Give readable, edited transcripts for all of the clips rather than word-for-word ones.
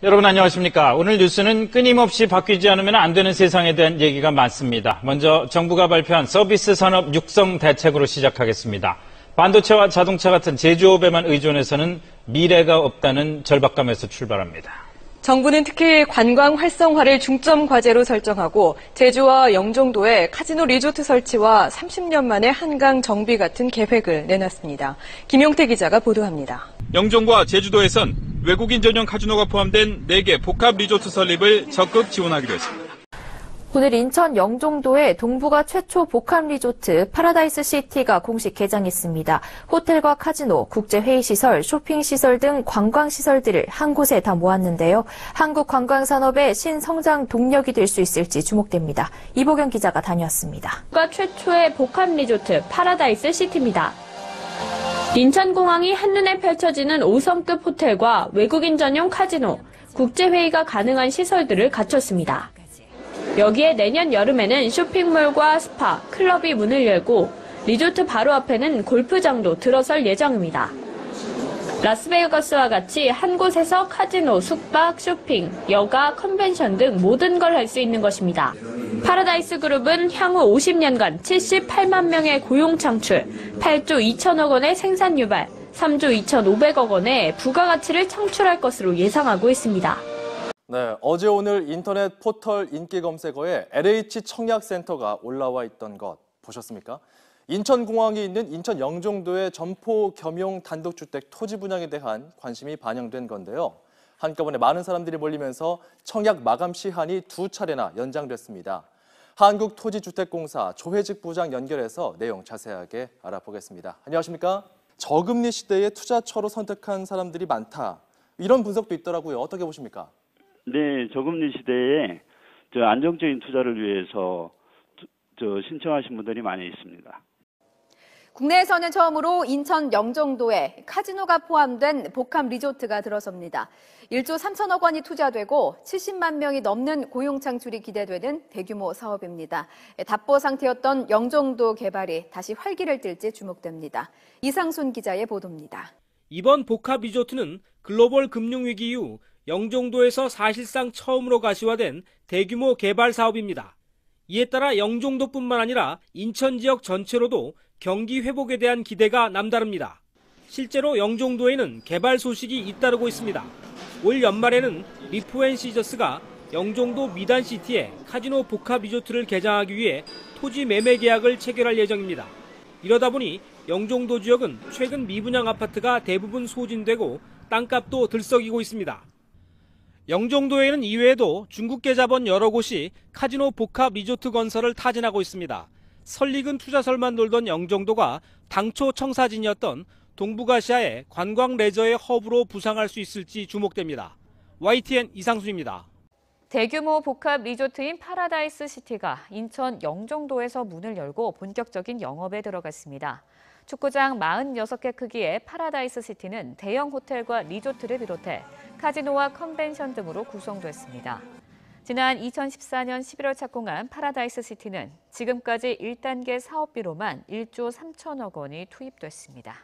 여러분 안녕하십니까. 오늘 뉴스는 끊임없이 바뀌지 않으면 안 되는 세상에 대한 얘기가 많습니다. 먼저 정부가 발표한 서비스 산업 육성 대책으로 시작하겠습니다. 반도체와 자동차 같은 제조업에만 의존해서는 미래가 없다는 절박감에서 출발합니다. 정부는 특히 관광 활성화를 중점 과제로 설정하고 제주와 영종도에 카지노 리조트 설치와 30년 만에 한강 정비 같은 계획을 내놨습니다. 김용태 기자가 보도합니다. 영종과 제주도에선 외국인 전용 카지노가 포함된 4개 복합 리조트 설립을 적극 지원하기로 했습니다. 오늘 인천 영종도에 동북아 최초 복합 리조트 파라다이스 시티가 공식 개장했습니다. 호텔과 카지노, 국제회의시설, 쇼핑시설 등 관광시설들을 한 곳에 다 모았는데요. 한국 관광산업의 신성장 동력이 될 수 있을지 주목됩니다. 이보경 기자가 다녀왔습니다. 국가 최초의 복합 리조트 파라다이스 시티입니다. 인천공항이 한눈에 펼쳐지는 5성급 호텔과 외국인 전용 카지노, 국제회의가 가능한 시설들을 갖췄습니다. 여기에 내년 여름에는 쇼핑몰과 스파, 클럽이 문을 열고 리조트 바로 앞에는 골프장도 들어설 예정입니다. 라스베가스와 같이 한 곳에서 카지노, 숙박, 쇼핑, 여가, 컨벤션 등 모든 걸 할 수 있는 것입니다. 파라다이스 그룹은 향후 50년간 78만 명의 고용 창출, 8조 2천억 원의 생산 유발, 3조 2,500억 원의 부가가치를 창출할 것으로 예상하고 있습니다. 네, 어제 오늘 인터넷 포털 인기 검색어에 LH 청약센터가 올라와 있던 것 보셨습니까? 인천공항이 있는 인천 영종도의 점포 겸용 단독주택 토지 분양에 대한 관심이 반영된 건데요. 한꺼번에 많은 사람들이 몰리면서 청약 마감 시한이 2차례나 연장됐습니다. 한국토지주택공사 조혜직 부장 연결해서 내용 자세하게 알아보겠습니다. 안녕하십니까? 저금리 시대에 투자처로 선택한 사람들이 많다. 이런 분석도 있더라고요. 어떻게 보십니까? 네, 저금리 시대에 안정적인 투자를 위해서 신청하신 분들이 많이 있습니다. 국내에서는 처음으로 인천 영종도에 카지노가 포함된 복합 리조트가 들어섭니다. 1조 3천억 원이 투자되고 70만 명이 넘는 고용 창출이 기대되는 대규모 사업입니다. 답보 상태였던 영종도 개발이 다시 활기를 띨지 주목됩니다. 이상순 기자의 보도입니다. 이번 복합 리조트는 글로벌 금융위기 이후 영종도에서 사실상 처음으로 가시화된 대규모 개발 사업입니다. 이에 따라 영종도뿐만 아니라 인천 지역 전체로도 경기 회복에 대한 기대가 남다릅니다. 실제로 영종도에는 개발 소식이 잇따르고 있습니다. 올 연말에는 리프앤시저스가 영종도 미단시티에 카지노 복합 리조트를 개장하기 위해 토지 매매 계약을 체결할 예정입니다. 이러다 보니 영종도 지역은 최근 미분양 아파트가 대부분 소진되고 땅값도 들썩이고 있습니다. 영종도에는 이외에도 중국계 자본 여러 곳이 카지노 복합 리조트 건설을 타진하고 있습니다. 설익은 투자설만 돌던 영종도가 당초 청사진이었던 동북아시아의 관광 레저의 허브로 부상할 수 있을지 주목됩니다. YTN 이상순입니다. 대규모 복합 리조트인 파라다이스 시티가 인천 영종도에서 문을 열고 본격적인 영업에 들어갔습니다. 축구장 46개 크기의 파라다이스 시티는 대형 호텔과 리조트를 비롯해 카지노와 컨벤션 등으로 구성됐습니다. 지난 2014년 11월 착공한 파라다이스 시티는 지금까지 1단계 사업비로만 1조 3천억 원이 투입됐습니다.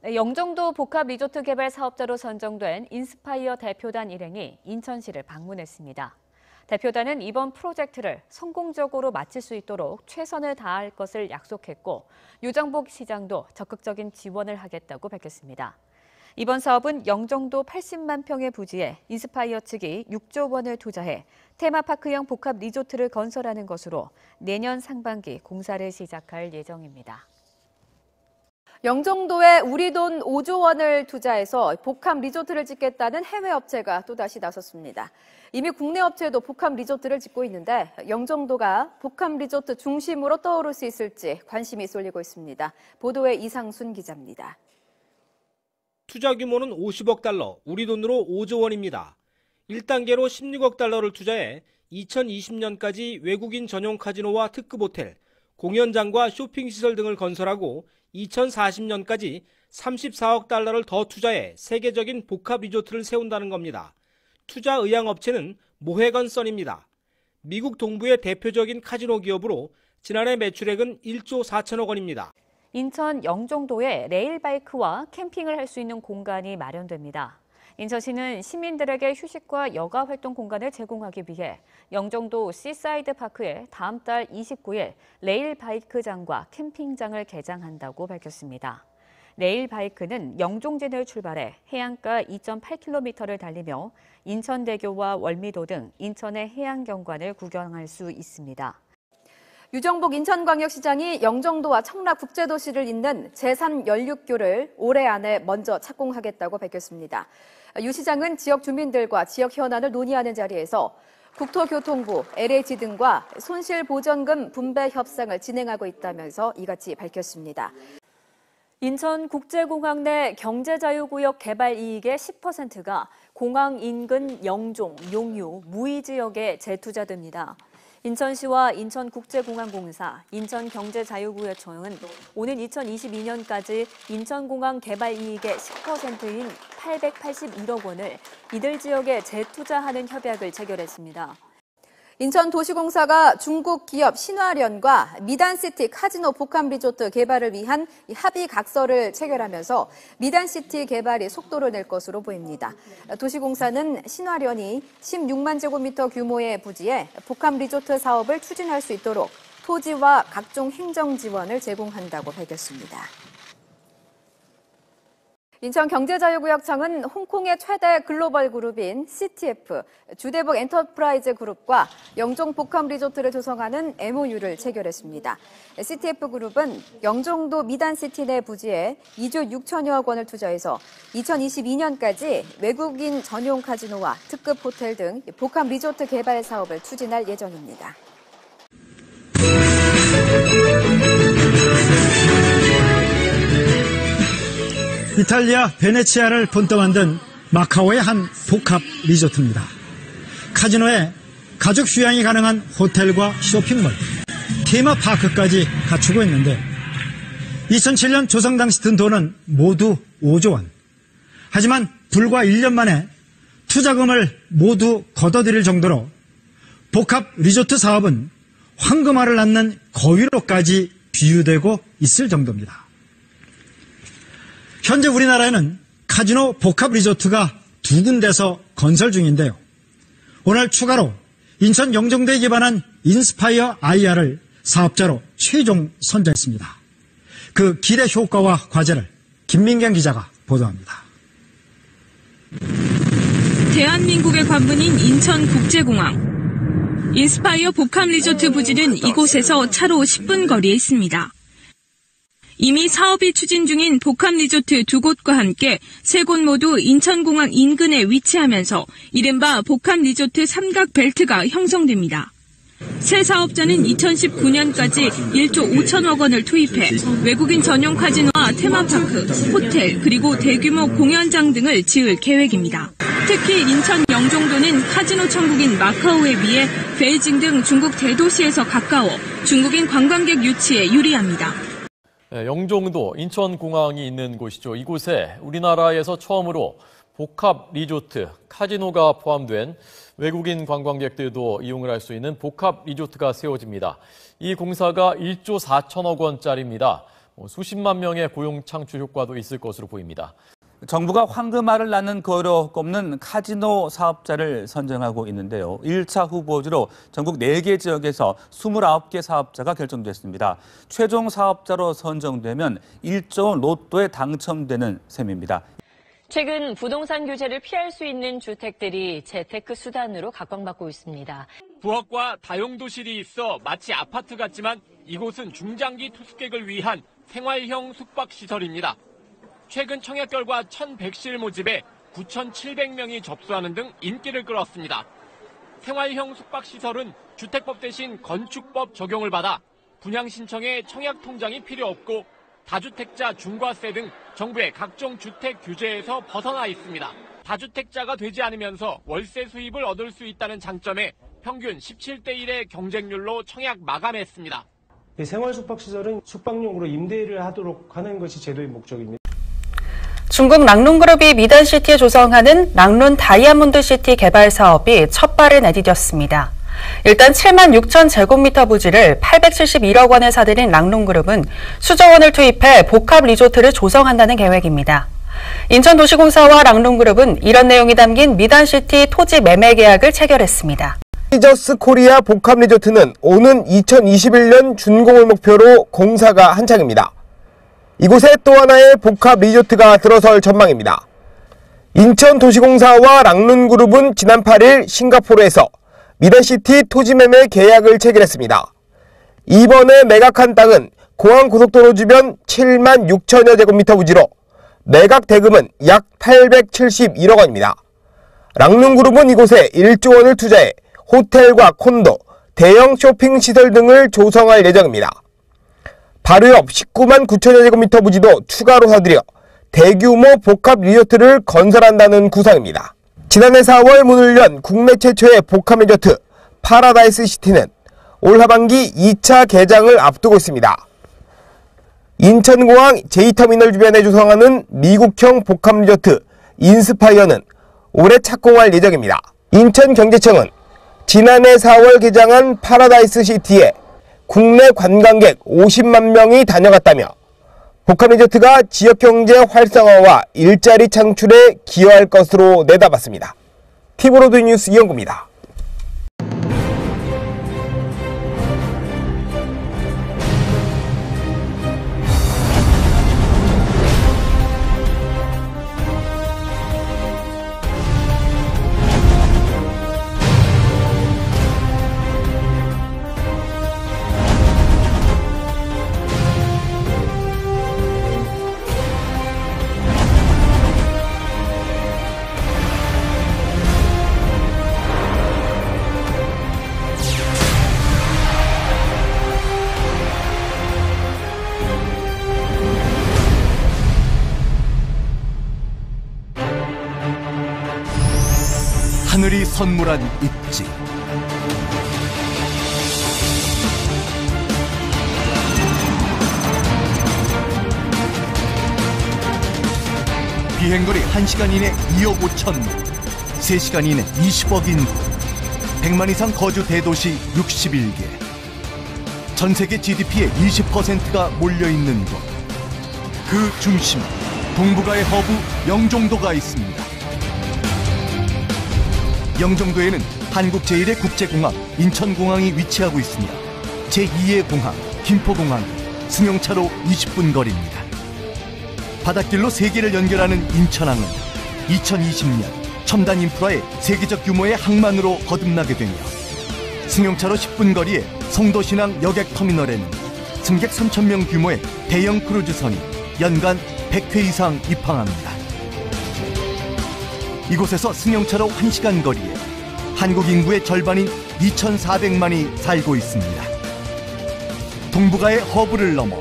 영종도 복합 리조트 개발 사업자로 선정된 인스파이어 대표단 일행이 인천시를 방문했습니다. 대표단은 이번 프로젝트를 성공적으로 마칠 수 있도록 최선을 다할 것을 약속했고 유정복 시장도 적극적인 지원을 하겠다고 밝혔습니다. 이번 사업은 영종도 80만 평의 부지에 인스파이어 측이 6조 원을 투자해 테마파크형 복합 리조트를 건설하는 것으로 내년 상반기 공사를 시작할 예정입니다. 영종도에 우리 돈 5조 원을 투자해서 복합 리조트를 짓겠다는 해외 업체가 또다시 나섰습니다. 이미 국내 업체도 복합 리조트를 짓고 있는데 영종도가 복합 리조트 중심으로 떠오를 수 있을지 관심이 쏠리고 있습니다. 보도에 이상순 기자입니다. 투자 규모는 50억 달러, 우리 돈으로 5조 원입니다. 1단계로 16억 달러를 투자해 2020년까지 외국인 전용 카지노와 특급 호텔, 공연장과 쇼핑시설 등을 건설하고 2040년까지 34억 달러를 더 투자해 세계적인 복합 리조트를 세운다는 겁니다. 투자 의향 업체는 모헤건 선입니다. 미국 동부의 대표적인 카지노 기업으로 지난해 매출액은 1조 4천억 원입니다. 인천 영종도에 레일바이크와 캠핑을 할 수 있는 공간이 마련됩니다. 인천시는 시민들에게 휴식과 여가 활동 공간을 제공하기 위해 영종도 시사이드 파크에 다음 달 29일 레일 바이크장과 캠핑장을 개장한다고 밝혔습니다. 레일 바이크는 영종진을 출발해 해안가 2.8km를 달리며 인천대교와 월미도 등 인천의 해안 경관을 구경할 수 있습니다. 유정복 인천광역시장이 영종도와 청라국제도시를 잇는 제3연륙교를 올해 안에 먼저 착공하겠다고 밝혔습니다. 유 시장은 지역 주민들과 지역 현안을 논의하는 자리에서 국토교통부, LH 등과 손실보전금 분배 협상을 진행하고 있다면서 이같이 밝혔습니다. 인천국제공항 내 경제자유구역 개발 이익의 10%가 공항 인근 영종, 용유, 무의 지역에 재투자됩니다. 인천시와 인천국제공항공사, 인천경제자유구역청은 오는 2022년까지 인천공항 개발 이익의 10%인 881억 원을 이들 지역에 재투자하는 협약을 체결했습니다. 인천도시공사가 중국 기업 신화련과 미단시티 카지노 복합리조트 개발을 위한 합의각서를 체결하면서 미단시티 개발이 속도를 낼 것으로 보입니다. 도시공사는 신화련이 16만 제곱미터 규모의 부지에 복합리조트 사업을 추진할 수 있도록 토지와 각종 행정 지원을 제공한다고 밝혔습니다. 인천경제자유구역청은 홍콩의 최대 글로벌 그룹인 CTF, 주대복 엔터프라이즈 그룹과 영종 복합 리조트를 조성하는 MOU를 체결했습니다. CTF 그룹은 영종도 미단시티 내 부지에 2조 6천여억 원을 투자해서 2022년까지 외국인 전용 카지노와 특급 호텔 등 복합 리조트 개발 사업을 추진할 예정입니다. 이탈리아 베네치아를 본떠 만든 마카오의 한 복합 리조트입니다. 카지노에 가족 휴양이 가능한 호텔과 쇼핑몰, 테마파크까지 갖추고 있는데 2007년 조성 당시 든 돈은 모두 5조 원. 하지만 불과 1년 만에 투자금을 모두 걷어들일 정도로 복합 리조트 사업은 황금알을 낳는 거위로까지 비유되고 있을 정도입니다. 현재 우리나라에는 카지노 복합 리조트가 2군데서 건설 중인데요. 오늘 추가로 인천 영종도에 기반한 인스파이어 IR을 사업자로 최종 선정했습니다. 그 기대 효과와 과제를 김민경 기자가 보도합니다. 대한민국의 관문인 인천국제공항. 인스파이어 복합 리조트 부지는 이곳에서 차로 10분 거리에 있습니다. 이미 사업이 추진 중인 복합 리조트 2곳과 함께 3곳 모두 인천공항 인근에 위치하면서 이른바 복합 리조트 삼각 벨트가 형성됩니다. 새 사업자는 2019년까지 1조 5천억 원을 투입해 외국인 전용 카지노와 테마파크, 호텔, 그리고 대규모 공연장 등을 지을 계획입니다. 특히 인천 영종도는 카지노 천국인 마카오에 비해 베이징 등 중국 대도시에서 가까워 중국인 관광객 유치에 유리합니다. 네, 영종도 인천공항이 있는 곳이죠. 이곳에 우리나라에서 처음으로 복합 리조트, 카지노가 포함된 외국인 관광객들도 이용을 할 수 있는 복합 리조트가 세워집니다. 이 공사가 1조 4천억 원짜리입니다. 수십만 명의 고용 창출 효과도 있을 것으로 보입니다. 정부가 황금알을 낳는 거로 꼽는 카지노 사업자를 선정하고 있는데요. 1차 후보지로 전국 4개 지역에서 29개 사업자가 결정됐습니다. 최종 사업자로 선정되면 1조 원 로또에 당첨되는 셈입니다. 최근 부동산 규제를 피할 수 있는 주택들이 재테크 수단으로 각광받고 있습니다. 부엌과 다용도실이 있어 마치 아파트 같지만 이곳은 중장기 투숙객을 위한 생활형 숙박시설입니다. 최근 청약 결과 1,100실 모집에 9,700명이 접수하는 등 인기를 끌었습니다. 생활형 숙박시설은 주택법 대신 건축법 적용을 받아 분양 신청에 청약 통장이 필요 없고 다주택자 중과세 등 정부의 각종 주택 규제에서 벗어나 있습니다. 다주택자가 되지 않으면서 월세 수입을 얻을 수 있다는 장점에 평균 17대 1의 경쟁률로 청약 마감했습니다. 생활 숙박시설은 숙박용으로 임대를 하도록 하는 것이 제도의 목적입니다. 중국 랑룬그룹이 미단시티에 조성하는 랑룬 다이아몬드시티 개발 사업이 첫 발을 내디뎠습니다. 일단 7만 6천 제곱미터 부지를 871억 원에 사들인 랑룬그룹은 수조 원을 투입해 복합 리조트를 조성한다는 계획입니다. 인천도시공사와 랑룬그룹은 이런 내용이 담긴 미단시티 토지 매매 계약을 체결했습니다. 리저스 코리아 복합리조트는 오는 2021년 준공을 목표로 공사가 한창입니다. 이곳에 또 하나의 복합리조트가 들어설 전망입니다. 인천도시공사와 랑룬그룹은 지난 8일 싱가포르에서 미단시티 토지매매 계약을 체결했습니다. 이번에 매각한 땅은 공항고속도로 주변 7만 6천여 제곱미터 부지로 매각 대금은 약 871억 원입니다. 랑룬그룹은 이곳에 1조 원을 투자해 호텔과 콘도, 대형 쇼핑시설 등을 조성할 예정입니다. 바로 옆 19만 9천여 제곱미터 부지도 추가로 사들여 대규모 복합 리조트를 건설한다는 구상입니다. 지난해 4월 문을 연 국내 최초의 복합 리조트 파라다이스 시티는 올 하반기 2차 개장을 앞두고 있습니다. 인천공항 제2터미널 주변에 조성하는 미국형 복합 리조트 인스파이어는 올해 착공할 예정입니다. 인천경제청은 지난해 4월 개장한 파라다이스 시티에 국내 관광객 50만 명이 다녀갔다며 복합리조트가 지역경제 활성화와 일자리 창출에 기여할 것으로 내다봤습니다. 티브로드 뉴스 이영구입니다. 하늘이 선물한 입지. 비행거리 1시간 이내 2억 5천, 3시간 이내 20억 인구, 100만 이상 거주 대도시 61개, 전 세계 GDP의 20%가 몰려있는 곳. 그 중심, 동북아의 허브 영종도가 있습니다. 영종도에는 한국 제1의 국제공항 인천공항이 위치하고 있으며 제2의 공항 김포공항 승용차로 20분 거리입니다. 바닷길로 세계를 연결하는 인천항은 2020년 첨단 인프라의 세계적 규모의 항만으로 거듭나게 되며 승용차로 10분 거리의 송도신항 여객터미널에는 승객 3,000명 규모의 대형 크루즈선이 연간 100회 이상 입항합니다. 이곳에서 승용차로 1시간 거리에 한국 인구의 절반인 2,400만이 살고 있습니다. 동북아의 허브를 넘어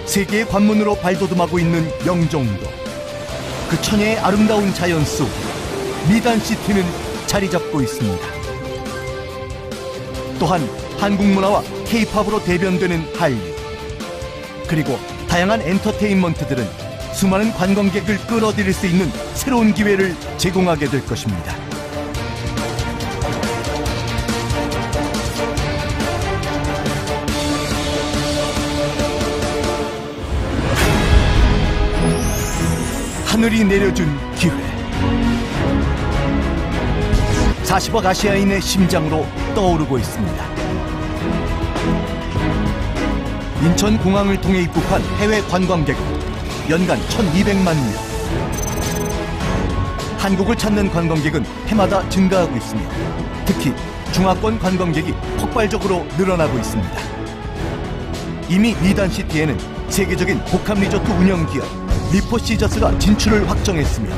세계의 관문으로 발돋움하고 있는 영종도. 그 천혜의 아름다운 자연 속 미단시티는 자리 잡고 있습니다. 또한 한국 문화와 K-팝으로 대변되는 한류, 그리고 다양한 엔터테인먼트들은 수많은 관광객을 끌어들일 수 있는 새로운 기회를 제공하게 될 것입니다. 하늘이 내려준 기회. 40억 아시아인의 심장으로 떠오르고 있습니다. 인천공항을 통해 입국한 해외 관광객은 연간 1,200만 명. 한국을 찾는 관광객은 해마다 증가하고 있으며 특히 중화권 관광객이 폭발적으로 늘어나고 있습니다. 이미 미단시티에는 세계적인 복합리조트 운영기업 리포시저스가 진출을 확정했으며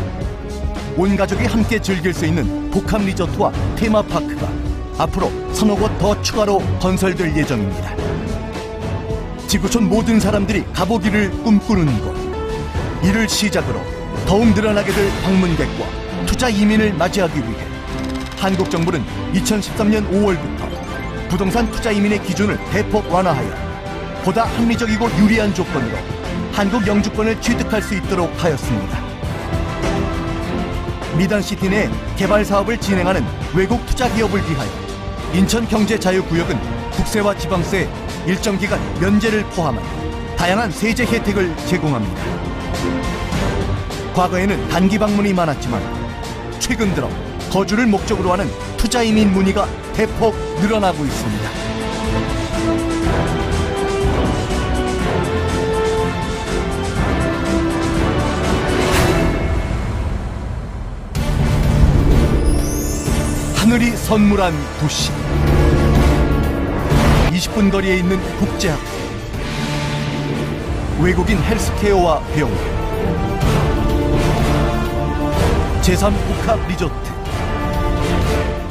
온 가족이 함께 즐길 수 있는 복합리조트와 테마파크가 앞으로 서너 곳 더 추가로 건설될 예정입니다. 지구촌 모든 사람들이 가보기를 꿈꾸는 곳. 이를 시작으로 더욱 늘어나게 될 방문객과 투자 이민을 맞이하기 위해 한국 정부는 2013년 5월부터 부동산 투자 이민의 기준을 대폭 완화하여 보다 합리적이고 유리한 조건으로 한국 영주권을 취득할 수 있도록 하였습니다. 미단시티 내 개발 사업을 진행하는 외국 투자 기업을 위하여 인천경제자유구역은 국세와 지방세 일정 기간 면제를 포함한 다양한 세제 혜택을 제공합니다. 과거에는 단기 방문이 많았지만 최근 들어 거주를 목적으로 하는 투자 이민 문의가 대폭 늘어나고 있습니다. 하늘이 선물한 도시. 20분 거리에 있는 국제학교. 외국인 헬스케어와 병원. 제3복합 리조트.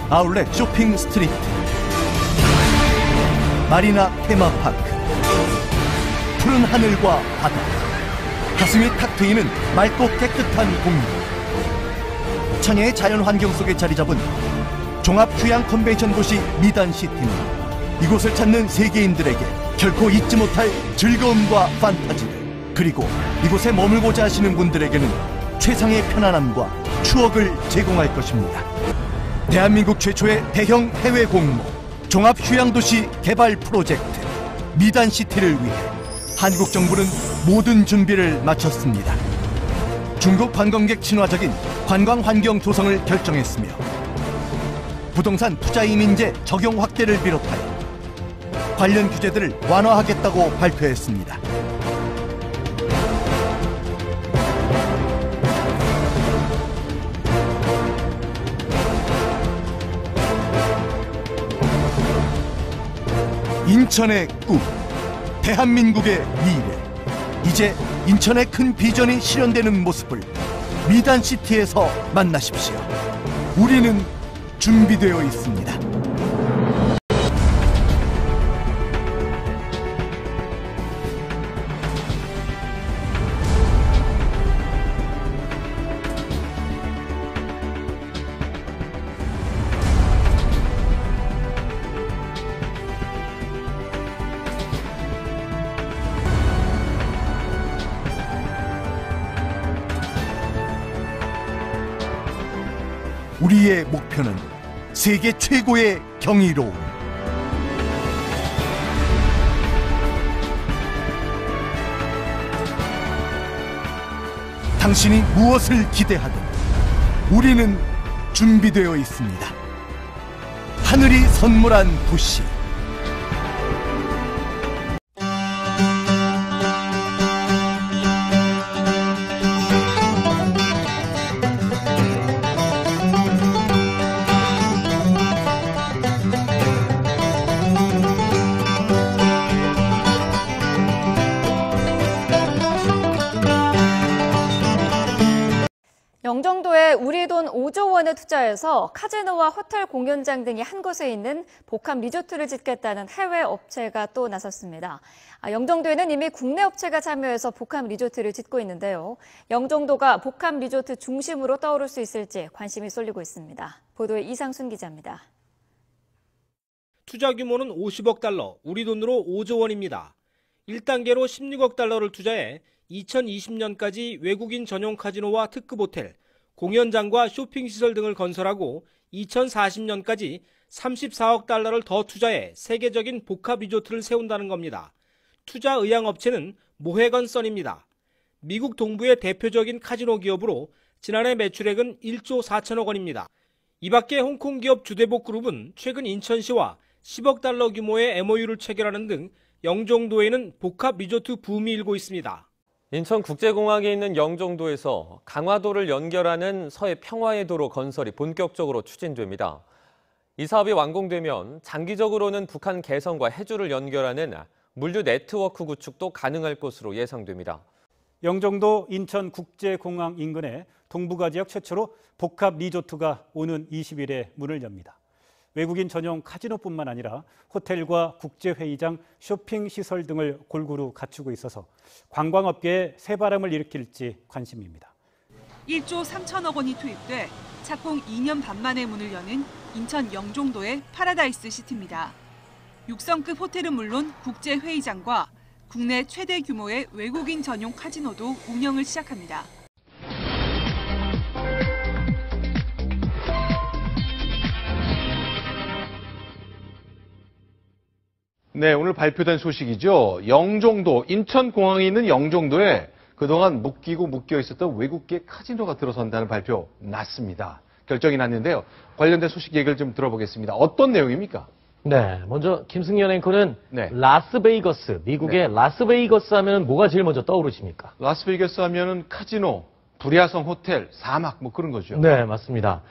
아울렛 쇼핑 스트리트. 마리나 테마파크. 푸른 하늘과 바다. 가슴이 탁 트이는 맑고 깨끗한 공기. 천혜의 자연 환경 속에 자리 잡은 종합휴양 컨벤션 도시 미단시티는 이곳을 찾는 세계인들에게 결코 잊지 못할 즐거움과 판타지를, 그리고 이곳에 머물고자 하시는 분들에게는 최상의 편안함과 추억을 제공할 것입니다. 대한민국 최초의 대형 해외 공모 종합휴양도시 개발 프로젝트 미단시티를 위해 한국 정부는 모든 준비를 마쳤습니다. 중국 관광객 친화적인 관광 환경 조성을 결정했으며 부동산 투자 이민제 적용 확대를 비롯하여 관련 규제들을 완화하겠다고 발표했습니다. 인천의 꿈, 대한민국의 미래. 이제 인천의 큰 비전이 실현되는 모습을 미단시티에서 만나십시오. 우리는 준비되어 있습니다. 우리의 목표는 세계 최고의 경이로움. 당신이 무엇을 기대하든 우리는 준비되어 있습니다. 하늘이 선물한 도시. 영종도에 우리 돈 5조 원을 투자해서 카지노와 호텔 공연장 등이 한 곳에 있는 복합 리조트를 짓겠다는 해외 업체가 또 나섰습니다. 영종도에는 이미 국내 업체가 참여해서 복합 리조트를 짓고 있는데요. 영종도가 복합 리조트 중심으로 떠오를 수 있을지 관심이 쏠리고 있습니다. 보도에 이상순 기자입니다. 투자 규모는 50억 달러, 우리 돈으로 5조 원입니다. 1단계로 16억 달러를 투자해 2020년까지 외국인 전용 카지노와 특급 호텔, 공연장과 쇼핑시설 등을 건설하고 2040년까지 34억 달러를 더 투자해 세계적인 복합 리조트를 세운다는 겁니다. 투자 의향 업체는 모해건 선입니다. 미국 동부의 대표적인 카지노 기업으로 지난해 매출액은 1조 4천억 원입니다. 이 밖에 홍콩 기업 주대복 그룹은 최근 인천시와 10억 달러 규모의 MOU를 체결하는 등 영종도에는 복합 리조트 붐이 일고 있습니다. 인천국제공항에 있는 영종도에서 강화도를 연결하는 서해 평화의 도로 건설이 본격적으로 추진됩니다. 이 사업이 완공되면 장기적으로는 북한 개성과 해주를 연결하는 물류 네트워크 구축도 가능할 것으로 예상됩니다. 영종도 인천국제공항 인근에 동북아 지역 최초로 복합 리조트가 오는 20일에 문을 엽니다. 외국인 전용 카지노뿐만 아니라 호텔과 국제회의장, 쇼핑시설 등을 골고루 갖추고 있어서 관광업계에 새바람을 일으킬지 관심입니다. 1조 3천억 원이 투입돼 착공 2년 반 만에 문을 여는 인천 영종도의 파라다이스 시티입니다. 6성급 호텔은 물론 국제회의장과 국내 최대 규모의 외국인 전용 카지노도 운영을 시작합니다. 네, 오늘 발표된 소식이죠. 영종도, 인천공항에 있는 영종도에 그동안 묶여 있었던 외국계 카지노가 들어선다는 발표 났습니다. 결정이 났는데요. 관련된 소식 얘기를 좀 들어보겠습니다. 어떤 내용입니까? 네, 먼저 김승현 앵커는 라스베이거스, 미국의 라스베이거스 하면 뭐가 제일 먼저 떠오르십니까? 라스베이거스 하면은 카지노, 불야성 호텔, 사막 뭐 그런 거죠. 네, 맞습니다.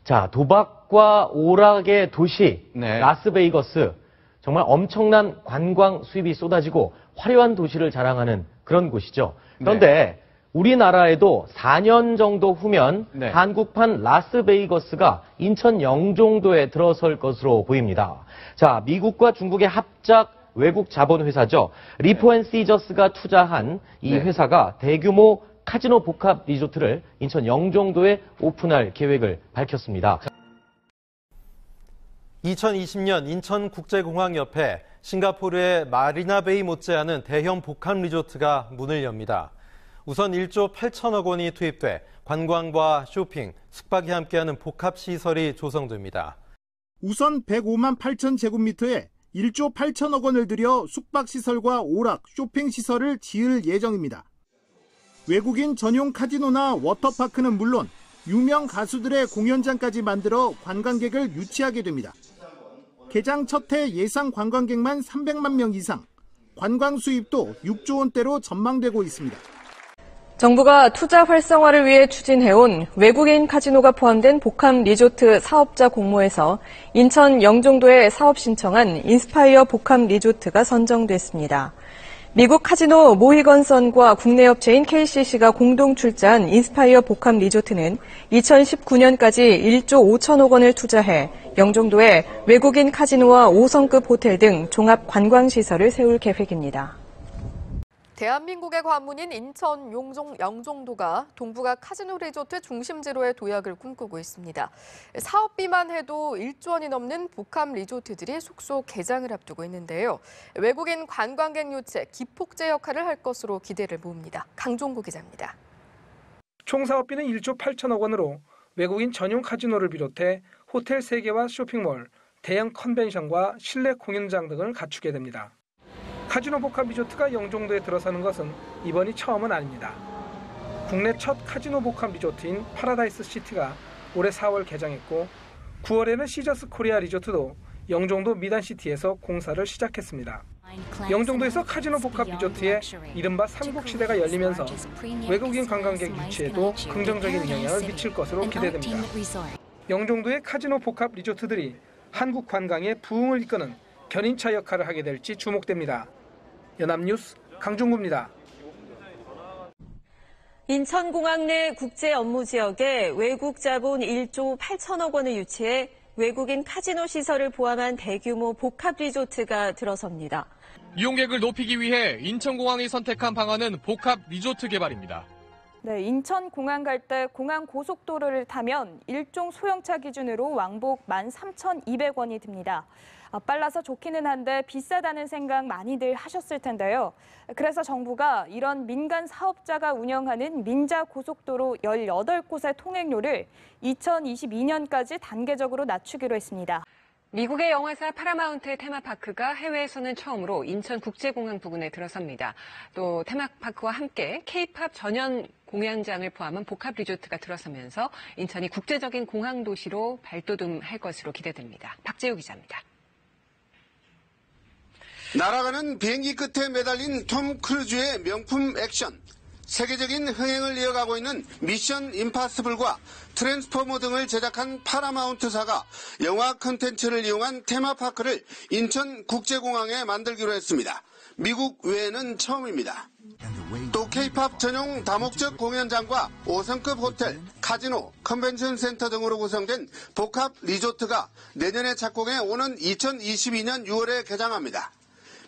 자, 도박과 오락의 도시 라스베이거스, 정말 엄청난 관광 수입이 쏟아지고 화려한 도시를 자랑하는 그런 곳이죠. 그런데 우리나라에도 4년 정도 후면 한국판 라스베이거스가 인천 영종도에 들어설 것으로 보입니다. 자, 미국과 중국의 합작 외국 자본 회사죠. 리포앤시저스가 투자한 이 회사가 대규모 카지노 복합 리조트를 인천 영종도에 오픈할 계획을 밝혔습니다. 2020년 인천국제공항 옆에 싱가포르의 마리나베이 못지않은 대형 복합 리조트가 문을 엽니다. 우선 1조 8천억 원이 투입돼 관광과 쇼핑, 숙박이 함께하는 복합시설이 조성됩니다. 우선 105만 8천 제곱미터에 1조 8천억 원을 들여 숙박시설과 오락, 쇼핑시설을 지을 예정입니다. 외국인 전용 카지노나 워터파크는 물론 유명 가수들의 공연장까지 만들어 관광객을 유치하게 됩니다. 개장 첫 해 예상 관광객만 300만 명 이상, 관광 수입도 6조 원대로 전망되고 있습니다. 정부가 투자 활성화를 위해 추진해온 외국인 카지노가 포함된 복합 리조트 사업자 공모에서 인천 영종도에 사업 신청한 인스파이어 복합 리조트가 선정됐습니다. 미국 카지노 모히건선과 국내 업체인 KCC가 공동 출자한 인스파이어 복합 리조트는 2019년까지 1조 5천억 원을 투자해 영종도에 외국인 카지노와 5성급 호텔 등 종합 관광시설을 세울 계획입니다. 대한민국의 관문인 인천 영종도가 동북아 카지노 리조트 중심지로의 도약을 꿈꾸고 있습니다. 사업비만 해도 1조 원이 넘는 복합 리조트들이 속속 개장을 앞두고 있는데요. 외국인 관광객 유치, 기폭제 역할을 할 것으로 기대를 모읍니다. 강종구 기자입니다. 총 사업비는 1조 8천억 원으로 외국인 전용 카지노를 비롯해 호텔 3개와 쇼핑몰, 대형 컨벤션과 실내 공연장 등을 갖추게 됩니다. 카지노 복합 리조트가 영종도에 들어서는 것은 이번이 처음은 아닙니다. 국내 첫 카지노 복합 리조트인 파라다이스 시티가 올해 4월 개장했고 9월에는 시저스 코리아 리조트도 영종도 미단시티에서 공사를 시작했습니다. 영종도에서 카지노 복합 리조트에 이른바 삼국시대가 열리면서 외국인 관광객 유치에도 긍정적인 영향을 미칠 것으로 기대됩니다. 영종도의 카지노 복합 리조트들이 한국 관광의 부흥을 이끄는 견인차 역할을 하게 될지 주목됩니다. 연합뉴스 강종구입니다. 인천공항 내 국제 업무 지역에 외국 자본 1조 8천억 원을 유치해 외국인 카지노 시설을 포함한 대규모 복합 리조트가 들어섭니다. 이용객을 높이기 위해 인천공항이 선택한 방안은 복합 리조트 개발입니다. 네, 인천공항 갈 때 공항 고속도로를 타면 일종 소형차 기준으로 왕복 13,200원이 듭니다. 빨라서 좋기는 한데 비싸다는 생각 많이들 하셨을 텐데요. 그래서 정부가 이런 민간 사업자가 운영하는 민자 고속도로 18곳의 통행료를 2022년까지 단계적으로 낮추기로 했습니다. 미국의 영화사 파라마운트 테마파크가 해외에서는 처음으로 인천국제공항 부근에 들어섭니다. 또 테마파크와 함께 K-팝 전용 공연장을 포함한 복합 리조트가 들어서면서 인천이 국제적인 공항 도시로 발돋움할 것으로 기대됩니다. 박재우 기자입니다. 날아가는 비행기 끝에 매달린 톰 크루즈의 명품 액션, 세계적인 흥행을 이어가고 있는 미션 임파서블과 트랜스포머 등을 제작한 파라마운트사가 영화 콘텐츠를 이용한 테마파크를 인천국제공항에 만들기로 했습니다. 미국 외에는 처음입니다. 또 K-팝 전용 다목적 공연장과 5성급 호텔, 카지노, 컨벤션 센터 등으로 구성된 복합 리조트가 내년에 착공해 오는 2022년 6월에 개장합니다.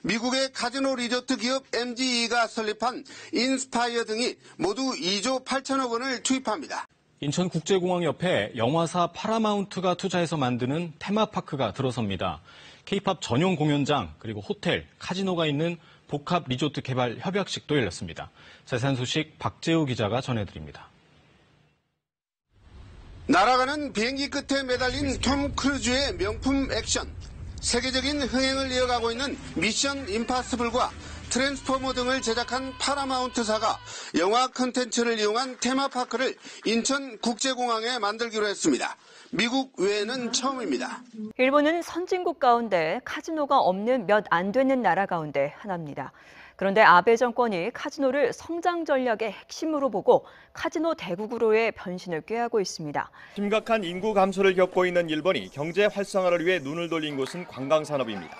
미국의 카지노 리조트 기업 MGE가 설립한 인스파이어 등이 모두 2조 8천억 원을 투입합니다. 인천국제공항 옆에 영화사 파라마운트가 투자해서 만드는 테마파크가 들어섭니다. K-팝 전용 공연장, 그리고 호텔, 카지노가 있는 복합 리조트 개발 협약식도 열렸습니다. 자세한 소식 박재우 기자가 전해드립니다. 날아가는 비행기 끝에 매달린 톰 크루즈의 명품 액션, 세계적인 흥행을 이어가고 있는 미션 임파서블과 트랜스포머 등을 제작한 파라마운트사가 영화 콘텐츠를 이용한 테마파크를 인천국제공항에 만들기로 했습니다. 미국 외에는 처음입니다. 일본은 선진국 가운데 카지노가 없는 몇 안 되는 나라 가운데 하나입니다. 그런데 아베 정권이 카지노를 성장 전략의 핵심으로 보고 카지노 대국으로의 변신을 꾀하고 있습니다. 심각한 인구 감소를 겪고 있는 일본이 경제 활성화를 위해 눈을 돌린 곳은 관광산업입니다.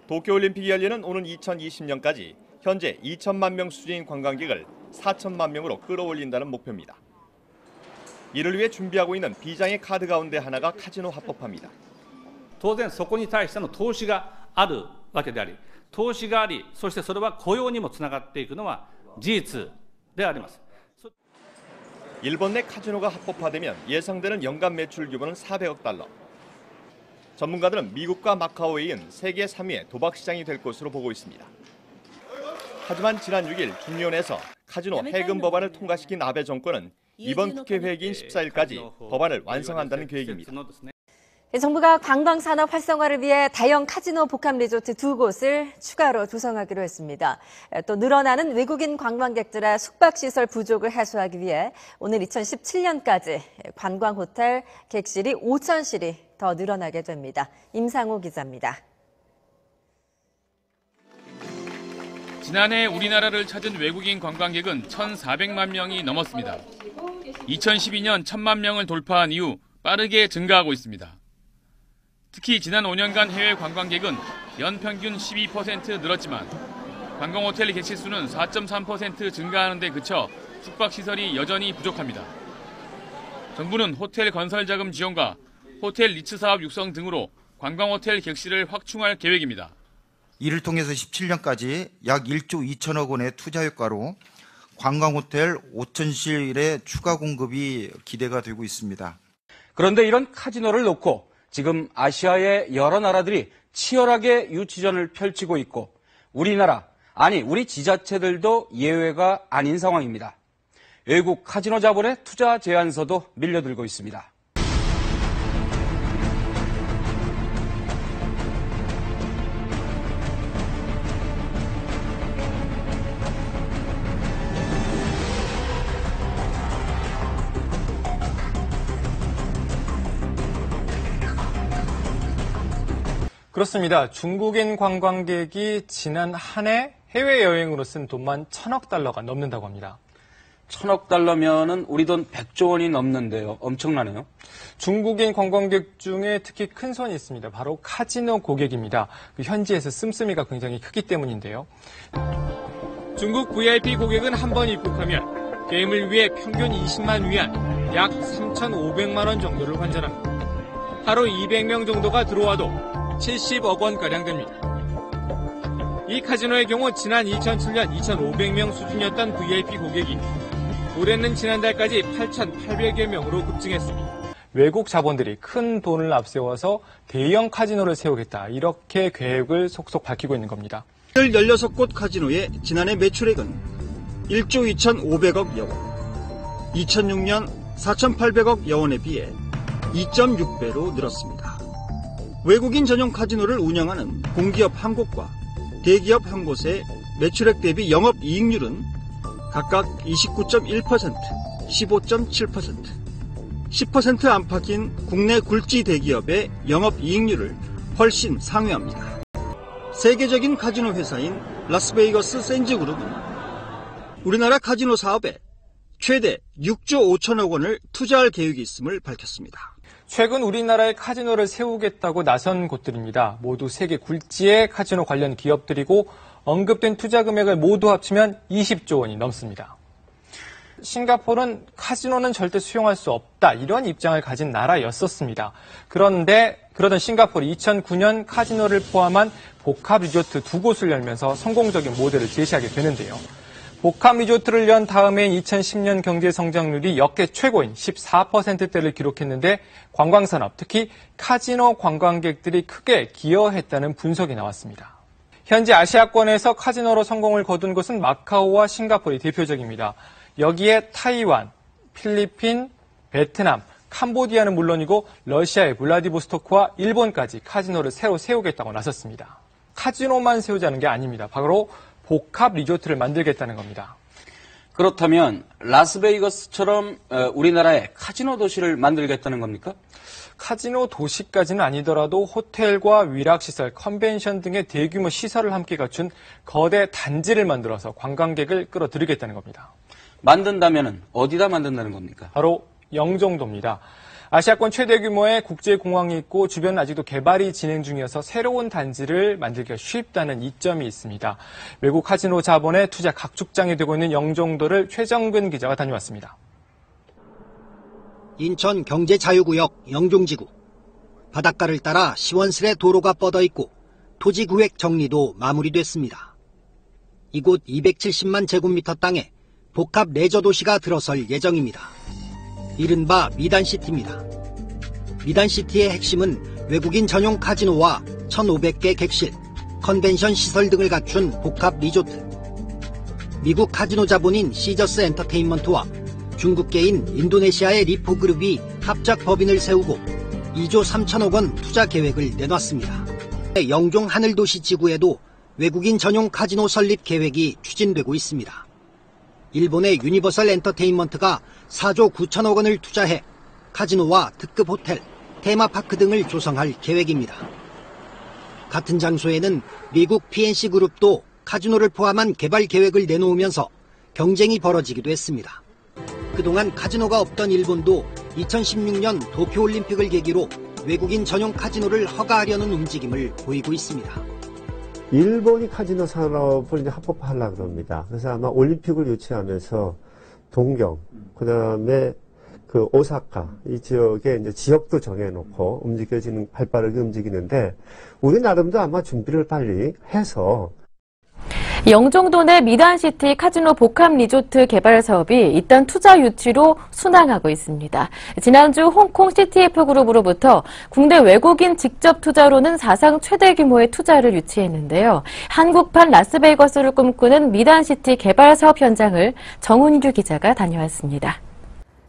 도쿄올림픽이 열리는 오는 2020년까지 현재 2천만 명 수준인 관광객을 4천만 명으로 끌어올린다는 목표입니다. 이를 위해 준비하고 있는 비장의 카드 가운데 하나가 카지노 합법화입니다. 当然そこに対しての投資があるわけであり、投資があり、そしてそれは雇用にもつながっていくのは事実であります。 일본 내 카지노가 합법화되면 예상되는 연간 매출 규모는 400억 달러. 전문가들은 미국과 마카오에 이은 세계 3위의 도박 시장이 될 것으로 보고 있습니다. 하지만 지난 6일 중의원에서 카지노 해금 법안을 통과시킨 아베 정권은 이번 국회 회기인 14일까지 법안을 완성한다는 계획입니다. 정부가 관광산업 활성화를 위해 대형 카지노 복합 리조트 2곳을 추가로 조성하기로 했습니다. 또 늘어나는 외국인 관광객들의 숙박시설 부족을 해소하기 위해 오늘 2017년까지 관광호텔 객실이 5,000실이 더 늘어나게 됩니다. 임상호 기자입니다. 지난해 우리나라를 찾은 외국인 관광객은 1,400만 명이 넘었습니다. 2012년 1,000만 명을 돌파한 이후 빠르게 증가하고 있습니다. 특히 지난 5년간 해외 관광객은 연평균 12% 늘었지만 관광호텔 객실 수는 4.3% 증가하는 데 그쳐 숙박시설이 여전히 부족합니다. 정부는 호텔 건설 자금 지원과 호텔 리츠 사업 육성 등으로 관광호텔 객실을 확충할 계획입니다. 이를 통해서 17년까지 약 1조 2천억 원의 투자 효과로 관광호텔 5,000실의 추가 공급이 기대가 되고 있습니다. 그런데 이런 카지노를 놓고 지금 아시아의 여러 나라들이 치열하게 유치전을 펼치고 있고 우리나라, 아니 우리 지자체들도 예외가 아닌 상황입니다. 외국 카지노 자본의 투자 제한서도 밀려들고 있습니다. 그렇습니다. 중국인 관광객이 지난 한 해 해외여행으로 쓴 돈만 1,000억 달러가 넘는다고 합니다. 1,000억 달러면은 우리 돈 100조 원이 넘는데요. 엄청나네요. 중국인 관광객 중에 특히 큰 손이 있습니다. 바로 카지노 고객입니다. 현지에서 씀씀이가 굉장히 크기 때문인데요. 중국 VIP 고객은 한 번 입국하면 게임을 위해 평균 20만 위안, 약 3,500만 원 정도를 환전합니다. 하루 200명 정도가 들어와도 70억 원가량 됩니다. 이 카지노의 경우 지난 2007년 2,500명 수준이었던 VIP 고객이 올해는 지난달까지 8,800여 명으로 급증했습니다. 외국 자본들이 큰 돈을 앞세워서 대형 카지노를 세우겠다, 이렇게 계획을 속속 밝히고 있는 겁니다. 16곳 카지노의 지난해 매출액은 1조 2,500억 여원, 2006년 4,800억 여원에 비해 2.6배로 늘었습니다. 외국인 전용 카지노를 운영하는 공기업 한 곳과 대기업 한 곳의 매출액 대비 영업이익률은 각각 29.1%, 15.7%, 10% 안팎인 국내 굴지 대기업의 영업이익률을 훨씬 상회합니다. 세계적인 카지노 회사인 라스베이거스 샌즈그룹은 우리나라 카지노 사업에 최대 6조 5천억 원을 투자할 계획이 있음을 밝혔습니다. 최근 우리나라에 카지노를 세우겠다고 나선 곳들입니다. 모두 세계 굴지의 카지노 관련 기업들이고 언급된 투자 금액을 모두 합치면 20조 원이 넘습니다. 싱가포르는 카지노는 절대 수용할 수 없다, 이런 입장을 가진 나라였었습니다. 그런데 그러던 싱가포르 2009년 카지노를 포함한 복합 리조트 2곳을 열면서 성공적인 모델을 제시하게 되는데요. 복합 리조트를 연 다음해인 2010년 경제 성장률이 역대 최고인 14%대를 기록했는데 관광산업, 특히 카지노 관광객들이 크게 기여했다는 분석이 나왔습니다. 현재 아시아권에서 카지노로 성공을 거둔 곳은 마카오와 싱가포르이 대표적입니다. 여기에 타이완, 필리핀, 베트남, 캄보디아는 물론이고 러시아의 블라디보스토크와 일본까지 카지노를 새로 세우겠다고 나섰습니다. 카지노만 세우자는 게 아닙니다. 바로 복합 리조트를 만들겠다는 겁니다. 그렇다면 라스베이거스처럼 우리나라에 카지노 도시를 만들겠다는 겁니까? 카지노 도시까지는 아니더라도 호텔과 위락시설, 컨벤션 등의 대규모 시설을 함께 갖춘 거대 단지를 만들어서 관광객을 끌어들이겠다는 겁니다. 만든다면 어디다 만든다는 겁니까? 바로 영종도입니다. 아시아권 최대 규모의 국제공항이 있고 주변은 아직도 개발이 진행 중이어서 새로운 단지를 만들기가 쉽다는 이점이 있습니다. 외국 카지노 자본의 투자 각축장이 되고 있는 영종도를 최정근 기자가 다녀왔습니다. 인천 경제자유구역 영종지구. 바닷가를 따라 시원스레 도로가 뻗어 있고 토지구획 정리도 마무리됐습니다. 이곳 270만 제곱미터 땅에 복합 레저 도시가 들어설 예정입니다. 이른바 미단시티입니다. 미단시티의 핵심은 외국인 전용 카지노와 1,500개 객실, 컨벤션 시설 등을 갖춘 복합 리조트. 미국 카지노 자본인 시저스 엔터테인먼트와 중국계인 인도네시아의 리포그룹이 합작 법인을 세우고 2조 3천억 원 투자 계획을 내놨습니다. 영종 하늘도시 지구에도 외국인 전용 카지노 설립 계획이 추진되고 있습니다. 일본의 유니버설 엔터테인먼트가 4조 9천억 원을 투자해 카지노와 특급 호텔, 테마파크 등을 조성할 계획입니다. 같은 장소에는 미국 PNC 그룹도 카지노를 포함한 개발 계획을 내놓으면서 경쟁이 벌어지기도 했습니다. 그동안 카지노가 없던 일본도 2016년 도쿄올림픽을 계기로 외국인 전용 카지노를 허가하려는 움직임을 보이고 있습니다. 일본이 카지노 산업을 이제 합법화하려고 합니다. 그래서 아마 올림픽을 유치하면서 동경, 그 다음에 그 오사카, 이 지역에 이제 지역도 정해놓고 발빠르게 움직이는데, 우리 나름도 아마 준비를 빨리 해서 영종도 내 미단시티 카지노 복합 리조트 개발 사업이 일단 투자 유치로 순항하고 있습니다. 지난주 홍콩 CTF그룹으로부터 국내 외국인 직접 투자로는 사상 최대 규모의 투자를 유치했는데요. 한국판 라스베이거스를 꿈꾸는 미단시티 개발 사업 현장을 정은규 기자가 다녀왔습니다.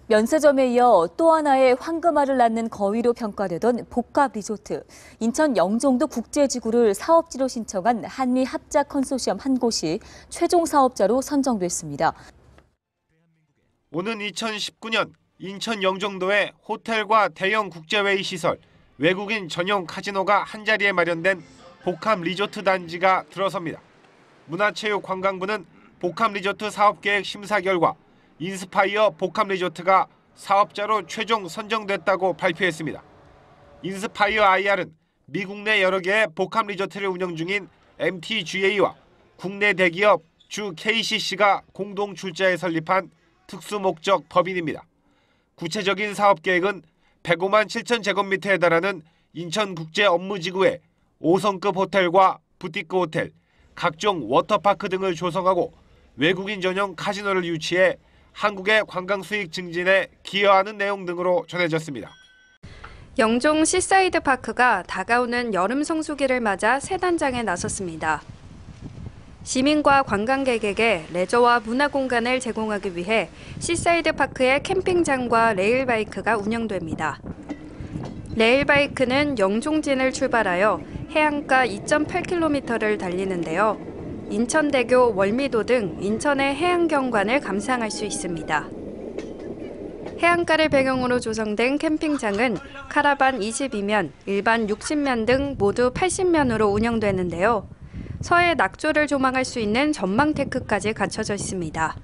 면세점에 이어 또 하나의 황금알을 낳는 거위로 평가되던 복합 리조트. 인천 영종도 국제지구를 사업지로 신청한 한미 합작 컨소시엄 한 곳이 최종 사업자로 선정됐습니다. 오는 2019년 인천 영종도에 호텔과 대형 국제회의 시설, 외국인 전용 카지노가 한자리에 마련된 복합 리조트 단지가 들어섭니다. 문화체육관광부는 복합 리조트 사업계획 심사 결과 인스파이어 복합 리조트가 사업자로 최종 선정됐다고 발표했습니다. 인스파이어 IR은 미국 내 여러 개의 복합 리조트를 운영 중인 MTGA와 국내 대기업 주 KCC가 공동 출자해 설립한 특수목적 법인입니다. 구체적인 사업 계획은 105만 7천 제곱미터에 달하는 인천국제업무지구에 5성급 호텔과 부티크 호텔, 각종 워터파크 등을 조성하고 외국인 전용 카지노를 유치해 한국의 관광 수익 증진에 기여하는 내용 등으로 전해졌습니다. 영종 시사이드 파크가 다가오는 여름 성수기를 맞아 새 단장에 나섰습니다. 시민과 관광객에게 레저와 문화 공간을 제공하기 위해 시사이드 파크의 캠핑장과 레일바이크가 운영됩니다. 레일바이크는 영종진을 출발하여 해안가 2.8km를 달리는데요. 인천대교, 월미도 등 인천의 해안경관을 감상할 수 있습니다. 해안가를 배경으로 조성된 캠핑장은 카라반 22면, 일반 60면 등 모두 80면으로 운영되는데요. 서해 낙조를 조망할 수 있는 전망테크까지 갖춰져 있습니다.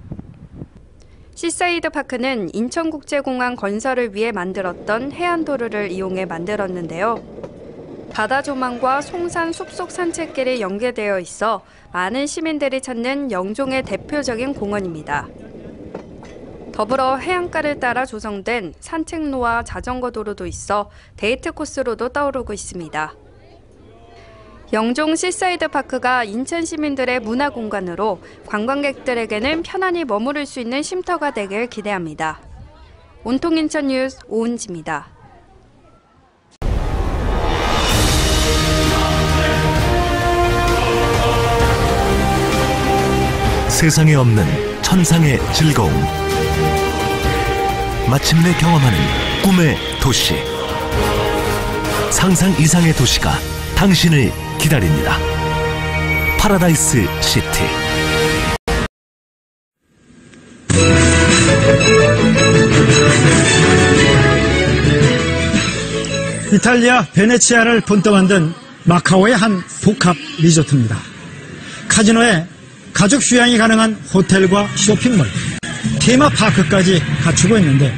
시사이드 파크는 인천국제공항 건설을 위해 만들었던 해안도로를 이용해 만들었는데요. 바다 조망과 송산 숲속 산책길이 연계되어 있어 많은 시민들이 찾는 영종의 대표적인 공원입니다. 더불어 해안가를 따라 조성된 산책로와 자전거 도로도 있어 데이트 코스로도 떠오르고 있습니다. 영종 시사이드 파크가 인천 시민들의 문화 공간으로 관광객들에게는 편안히 머무를 수 있는 쉼터가 되길 기대합니다. 온통 인천 뉴스 오은지입니다. 세상에 없는 천상의 즐거움. 마침내 경험하는 꿈의 도시. 상상 이상의 도시가 당신을 기다립니다. 파라다이스 시티. 이탈리아 베네치아를 본떠 만든 마카오의 한 복합 리조트입니다. 카지노에 가족 휴양이 가능한 호텔과 쇼핑몰, 테마파크까지 갖추고 있는데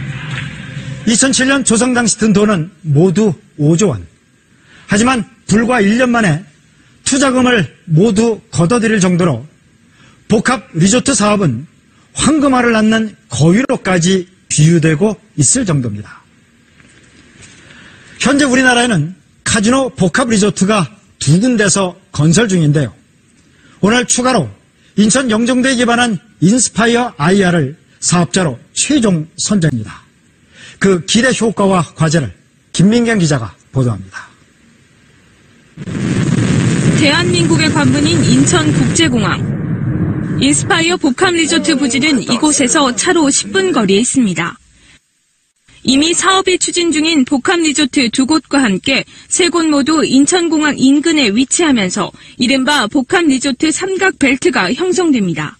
2007년 조성 당시 든 돈은 모두 5조 원. 하지만 불과 1년 만에 투자금을 모두 걷어들일 정도로 복합 리조트 사업은 황금알을 낳는 거위로까지 비유되고 있을 정도입니다. 현재 우리나라에는 카지노 복합 리조트가 2군데서 건설 중인데요. 오늘 추가로 인천 영종도에 기반한 인스파이어 IR을 사업자로 최종 선정입니다. 그 기대 효과와 과제를 김민경 기자가 보도합니다. 대한민국의 관문인 인천국제공항. 인스파이어 복합 리조트 부지는 이곳에서 차로 10분 거리에 있습니다. 이미 사업이 추진 중인 복합 리조트 2곳과 함께 3곳 모두 인천공항 인근에 위치하면서 이른바 복합 리조트 삼각 벨트가 형성됩니다.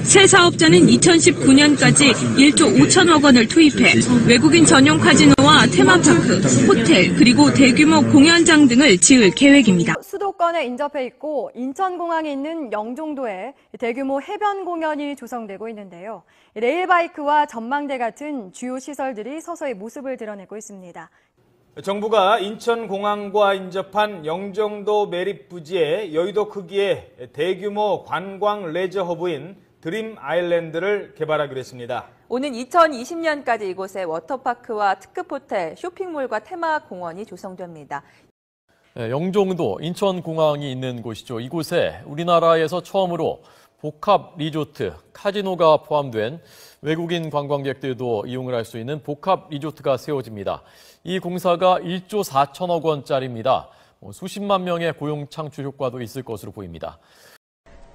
새 사업자는 2019년까지 1조 5천억 원을 투입해 외국인 전용 카지노와 테마파크, 호텔, 그리고 대규모 공연장 등을 지을 계획입니다. 수도권에 인접해 있고 인천공항이 있는 영종도에 대규모 해변 공연이 조성되고 있는데요. 레일바이크와 전망대 같은 주요 시설들이 서서히 모습을 드러내고 있습니다. 정부가 인천공항과 인접한 영종도 매립부지에 여의도 크기의 대규모 관광 레저 허브인 드림 아일랜드를 개발하기로 했습니다. 오는 2020년까지 이곳에 워터파크와 특급 호텔, 쇼핑몰과 테마공원이 조성됩니다. 영종도 인천공항이 있는 곳이죠. 이곳에 우리나라에서 처음으로 복합 리조트, 카지노가 포함된 외국인 관광객들도 이용을 할 수 있는 복합 리조트가 세워집니다. 이 공사가 1조 4천억 원짜리입니다. 수십만 명의 고용 창출 효과도 있을 것으로 보입니다.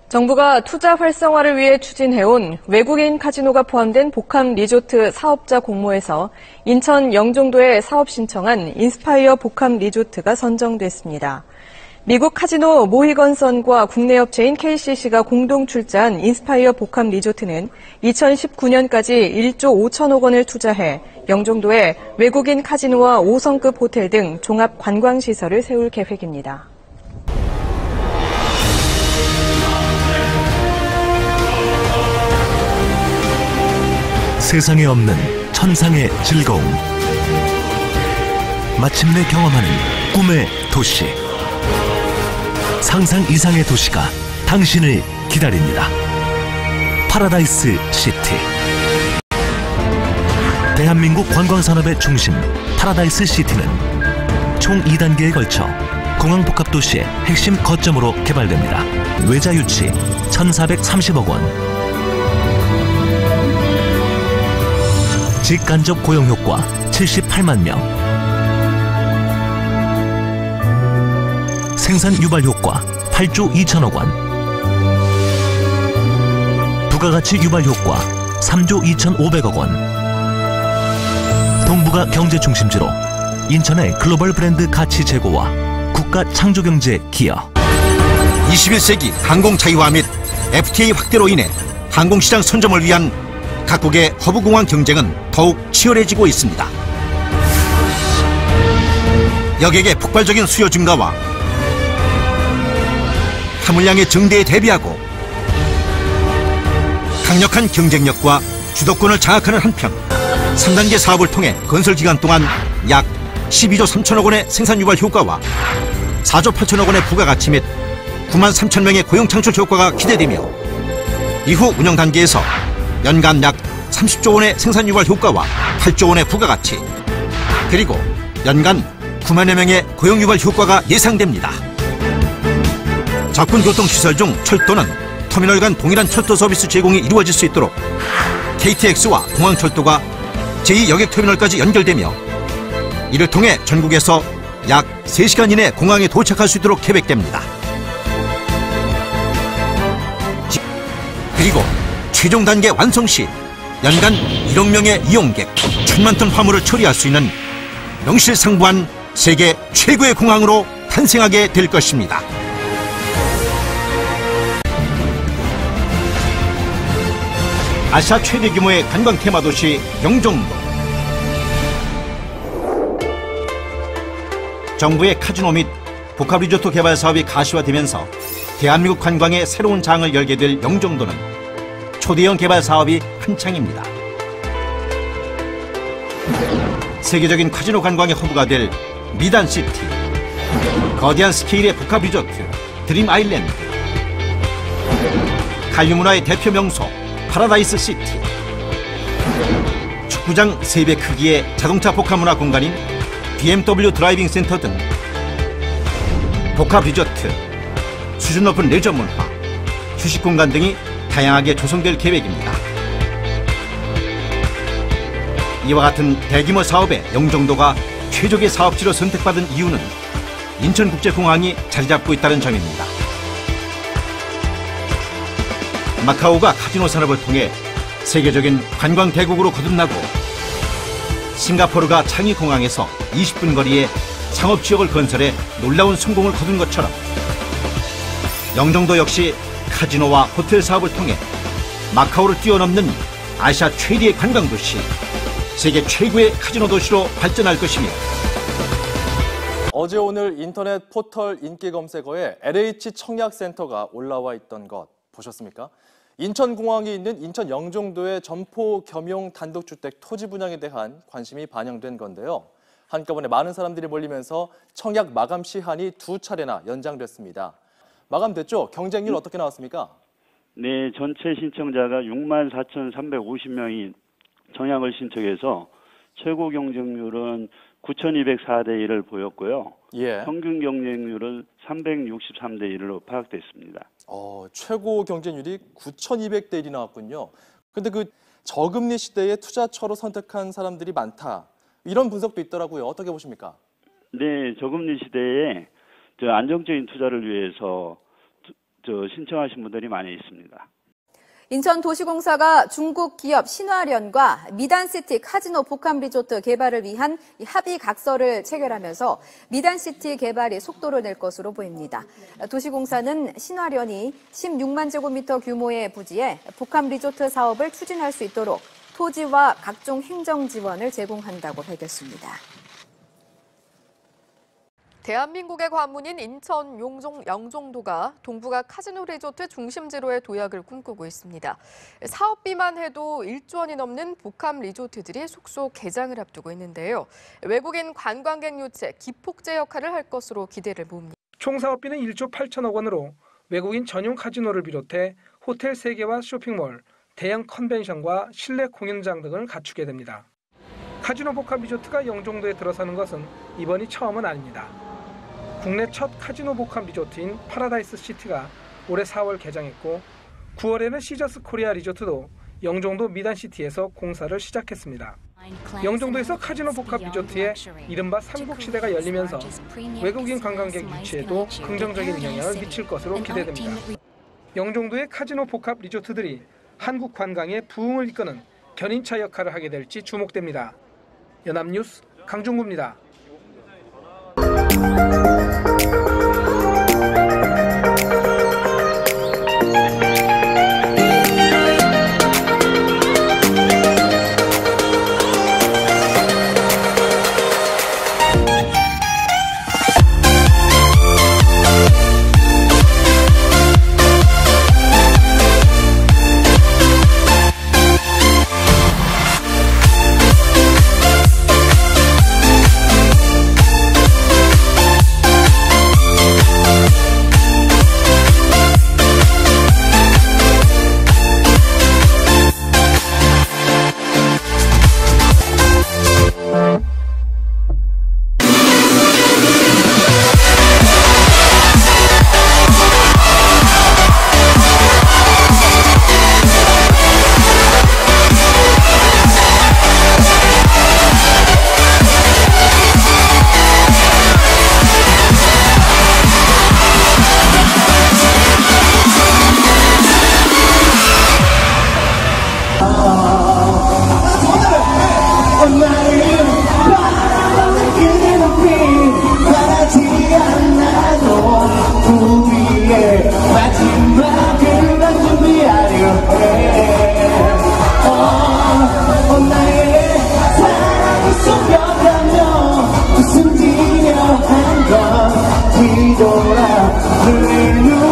정부가 투자 활성화를 위해 추진해온 외국인 카지노가 포함된 복합 리조트 사업자 공모에서 인천 영종도에 사업 신청한 인스파이어 복합 리조트가 선정됐습니다. 미국 카지노 모히건선과 국내 업체인 KCC가 공동 출자한 인스파이어 복합 리조트는 2019년까지 1조 5천억 원을 투자해 영종도에 외국인 카지노와 5성급 호텔 등 종합 관광시설을 세울 계획입니다. 세상에 없는 천상의 즐거움. 마침내 경험하는 꿈의 도시. 상상 이상의 도시가 당신을 기다립니다. 파라다이스 시티. 대한민국 관광산업의 중심 파라다이스 시티는 총 2단계에 걸쳐 공항복합도시의 핵심 거점으로 개발됩니다. 외자 유치 1,430억 원. 직간접 고용 효과 78만 명. 생산 유발 효과 8조 2천억 원. 부가가치 유발 효과 3조 2,500억 원. 동북아 경제 중심지로 인천의 글로벌 브랜드 가치 제고와 국가 창조경제 기여. 21세기 항공 자유화 및 FTA 확대로 인해 항공시장 선점을 위한 각국의 허브공항 경쟁은 더욱 치열해지고 있습니다. 여객의 폭발적인 수요 증가와 화물량의 증대에 대비하고 강력한 경쟁력과 주도권을 장악하는 한편 3단계 사업을 통해 건설 기간 동안 약 12조 3천억 원의 생산 유발 효과와 4조 8천억 원의 부가가치 및 9만 3천 명의 고용 창출 효과가 기대되며 이후 운영 단계에서 연간 약 30조 원의 생산 유발 효과와 8조 원의 부가가치 그리고 연간 9만여 명의 고용 유발 효과가 예상됩니다. 접근 교통시설 중 철도는 터미널 간 동일한 철도 서비스 제공이 이루어질 수 있도록 KTX와 공항철도가 제2여객터미널까지 연결되며 이를 통해 전국에서 약 3시간 이내 공항에 도착할 수 있도록 계획됩니다. 그리고 최종 단계 완성 시 연간 1억 명의 이용객, 1,000만 톤 화물을 처리할 수 있는 명실상부한 세계 최고의 공항으로 탄생하게 될 것입니다. 아시아 최대 규모의 관광 테마도시 영종도. 정부의 카지노 및 복합리조트 개발 사업이 가시화되면서 대한민국 관광의 새로운 장을 열게 될 영종도는 초대형 개발 사업이 한창입니다. 세계적인 카지노 관광의 허브가 될 미단시티, 거대한 스케일의 복합리조트 드림 아일랜드, 한류 문화의 대표 명소 파라다이스 시티, 축구장 3배 크기의 자동차 복합 문화 공간인 BMW 드라이빙 센터 등 복합 리조트, 수준 높은 레저 문화, 휴식 공간 등이 다양하게 조성될 계획입니다. 이와 같은 대규모 사업에 영종도가 최적의 사업지로 선택받은 이유는 인천국제공항이 자리잡고 있다는 점입니다. 마카오가 카지노 산업을 통해 세계적인 관광 대국으로 거듭나고 싱가포르가 창의공항에서 20분 거리에 상업지역을 건설해 놀라운 성공을 거둔 것처럼 영종도 역시 카지노와 호텔 사업을 통해 마카오를 뛰어넘는 아시아 최대의 관광도시, 세계 최고의 카지노 도시로 발전할 것입니다. 어제 오늘 인터넷 포털 인기 검색어에 LH 청약센터가 올라와 있던 것 보셨습니까? 인천공항이 있는 인천 영종도의 점포 겸용 단독주택 토지 분양에 대한 관심이 반영된 건데요. 한꺼번에 많은 사람들이 몰리면서 청약 마감 시한이 2차례나 연장됐습니다. 마감됐죠? 경쟁률 어떻게 나왔습니까? 네, 전체 신청자가 64,350명이 청약을 신청해서 최고 경쟁률은 9,204대 1을 보였고요. 예. 평균 경쟁률은 363대 1로 파악됐습니다. 최고 경쟁률이 9,200대 1이 나왔군요. 근데 그 저금리 시대에 투자처로 선택한 사람들이 많다. 이런 분석도 있더라고요. 어떻게 보십니까? 네, 저금리 시대에 안정적인 투자를 위해서 신청하신 분들이 많이 있습니다. 인천도시공사가 중국 기업 신화련과 미단시티 카지노 복합리조트 개발을 위한 합의 각서를 체결하면서 미단시티 개발이 속도를 낼 것으로 보입니다. 도시공사는 신화련이 16만 제곱미터 규모의 부지에 복합리조트 사업을 추진할 수 있도록 토지와 각종 행정 지원을 제공한다고 밝혔습니다. 대한민국의 관문인 인천 영종도가 동북아 카지노 리조트 중심지로의 도약을 꿈꾸고 있습니다. 사업비만 해도 1조 원이 넘는 복합 리조트들이 속속 개장을 앞두고 있는데요. 외국인 관광객 유치, 기폭제 역할을 할 것으로 기대를 모읍니다. 총 사업비는 1조 8천억 원으로 외국인 전용 카지노를 비롯해 호텔 3개와 쇼핑몰, 대형 컨벤션과 실내 공연장 등을 갖추게 됩니다. 카지노 복합 리조트가 영종도에 들어서는 것은 이번이 처음은 아닙니다. 국내 첫 카지노 복합 리조트인 파라다이스 시티가 올해 4월 개장했고 9월에는 시저스 코리아 리조트도 영종도 미단시티에서 공사를 시작했습니다. 영종도에서 카지노 복합 리조트에 이른바 삼국시대가 열리면서 외국인 관광객 유치에도 긍정적인 영향을 미칠 것으로 기대됩니다. 영종도의 카지노 복합 리조트들이 한국 관광의 부흥을 이끄는 견인차 역할을 하게 될지 주목됩니다. 연합뉴스 강중구입니다. dream